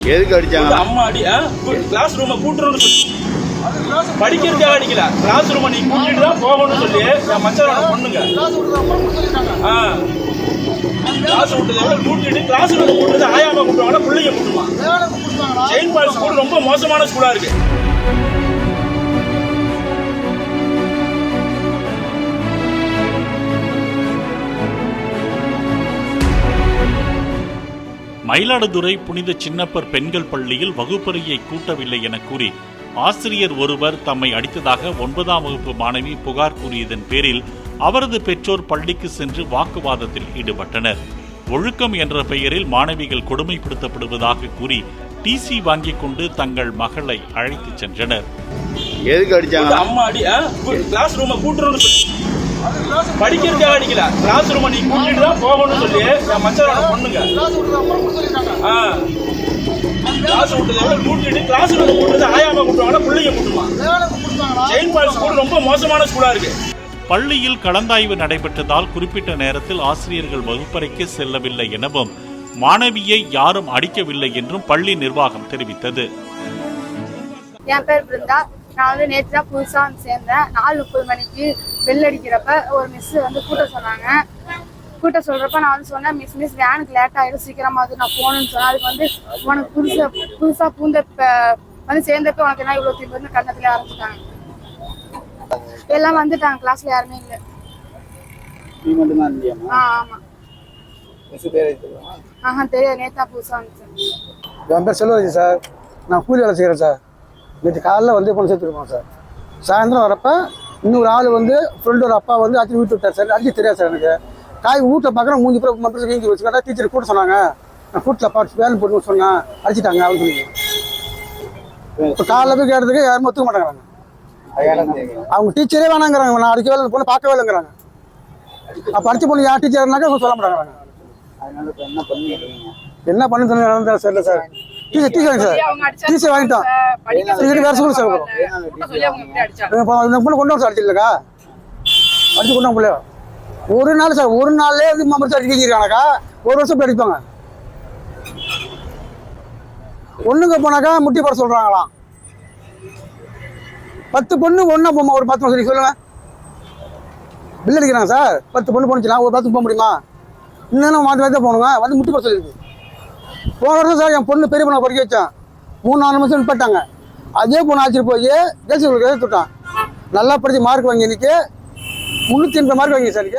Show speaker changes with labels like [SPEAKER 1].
[SPEAKER 1] எதுக்கு அடிச்சாங்க?
[SPEAKER 2] அம்மா அடி கிளாஸ் ரூமை கூட்டுறோம்னு சொல்லி படிக்கிறதுக்காக அடிக்கல. கிளாஸ் ரூமை நீ கூட்டிட்டு தான் போகணும்னு சொல்லி என் மச்சானோட பொண்ணுங்க கிளாஸ் விட்டதை விட கூட்டிட்டு கிளாஸ் ரூமை கூட்டுறது ஆயாமா கூட்டுவாங்க, பிள்ளைங்க கூட்டுமா. செயின்ட் பால் ஸ்கூல் ரொம்ப மோசமான ஸ்கூலா இருக்கு.
[SPEAKER 3] மயிலாடுதுறை புனித சின்னப்பர் பெண்கள் பள்ளியில் வகுப்பறையை கூட்டவில்லை என கூறி ஆசிரியர் ஒருவர் தம்மை அடித்ததாக 9ஆம் வகுப்பு மாணவி புகார் கூறியதன் பேரில் அவரது பெற்றோர் பள்ளிக்கு சென்று வாக்குவாதத்தில் ஈடுபட்டனர். ஒழுக்கம் என்ற பெயரில் மாணவிகள் கொடுமைப்படுத்தப்படுவதாக கூறி டிசி வாங்கிக் கொண்டு தங்கள் மகளை அழைத்துச் சென்றனர்.
[SPEAKER 1] எதுக்கு அடிச்சாங்க?
[SPEAKER 2] அம்மா அடி கிளாஸ் ரூமை கூட்டுறோம்னு சொல்லி படிக்கிறதுக்காக அடிக்கல. கிளாஸ் ரூமை நீ கூட்டிட்டு தான் போகணும்னு சொல்லி என் மச்சானோட பொண்ணுங்க கிளாஸ் விட்டதை விட கூட்டிட்டு கிளாஸ் ரூமை கூட்டுறது ஆயாமா கூட்டுவாங்க, பிள்ளைங்க கூட்டுமா. செயின்ட் பால் ஸ்கூல் ரொம்ப மோசமான ஸ்கூலா இருக்கு.
[SPEAKER 3] பள்ளியில் கலந்தாய்வு நடைபெற்றதால் குறிப்பிட்ட நேரத்தில் ஆசிரியர்கள் வகுப்பறைக்கு செல்லவில்லை எனவும் மாணவியை யாரும் அடிக்கவில்லை என்றும் பள்ளி நிர்வாகம் தெரிவித்தது.
[SPEAKER 4] என் பேர் பிருந்தா. நான் நேற்று தான் புதுசாக சேர்ந்தேன். 4:30 மணிக்கு பெல் அடிக்கிறப்ப ஒரு மிஸ் கூட்ட சொன்னாங்க. கூட்ட சொல்றப்ப நான் சொன்னேன், மிஸ் வேனுக்கு லேட் ஆகிடும், சீக்கிரமா நான் போகணும்னு சொன்னேன். அதுக்கு உனக்கு புதுசா பூந்த சேர்ந்தப்ப உனக்கு என்ன இவ்வளோ திரும்ப கண்ணத்துல ஆரம்பிச்சிட்டாங்க. எல்லாம் வந்துட்டாங்க, கிளாஸ்ல யாருமே இல்லை. ஆமா தெரியாது, நேத்தா புதுசா வந்துச்சு.
[SPEAKER 5] என் பேர் செல்வராஜ் சார். நான் கூலி வேலை செய்கிறேன் சார். நேற்று காலையில் பொண்ணு சேர்த்துருக்கோம் சார். சாயந்தரம் வரப்ப இன்னொரு ஆள் ஃப்ரெண்டு ஒரு அப்பா அடிச்சு வீட்டு விட்டார் சார். அடிச்சு தெரியாது சார் எனக்கு. காய் வீட்டில் பார்க்குறேன், மூஞ்சி பிறகு மற்ற வீங்கி வச்சுக்கிட்டா டீச்சர் கூட சொன்னாங்க. நான் வீட்டில் பார்த்து வேலை போட்டு சொன்னேன், அடிச்சிட்டாங்க அப்படின்னு சொல்லி. இப்போ காலையில் போய் கேட்டதுக்கு யாரும் ஒத்துக்க மாட்டேங்கிறாங்க. அவங்க டீச்சரே வேணாங்கிறாங்க. நான் அடிக்க வேலை பொண்ணு பார்க்கவே இல்லைங்கிறாங்க. அப்போ அடிச்ச பொண்ணு யார் டீச்சர்னாக்கா சொல்ல மாட்டேங்கிறாங்க. என்ன பண்ணு நடந்தா சார் சார் டீச்சர் வாங்கிட்டோம். வேற ஸ்கூல் சார் கொண்டு வர அடிச்சு இல்லைக்கா, அடிச்சு கொண்டு பிள்ளைய ஒரு நாள் சார், ஒரு நாள்லேயே மம்பரிச்சு அடிக்கிறாங்கக்கா. ஒரு வருஷம் போய் அடிப்பாங்க. ஒண்ணுங்க போனாக்கா முட்டி போட சொல்றாங்களாம். 10 பொண்ணு ஒன்னா போமா, ஒரு 10 மாசம் சொல்லுங்க. பில் அடிக்கிறாங்க சார். 10 பொண்ணு போனுச்சுன்னா ஒரு 10 போக முடியுமா? இன்னும் மாற்றி தான் போகணுங்க. முட்டி போட சொல்லியிருக்கு. போன வருஷம் சார் என் பொண்ணு பெரிய பொண்ணை படிக்க வச்சேன். 3-4 மாதம் நிப்பாட்டாங்க. அதே பொண்ணு ஆச்சுட்டு போய் தேசிய விட்டான். நல்லா படிச்சு மார்க் வாங்கி இன்னைக்கு 380 மார்க் வாங்கி சார்.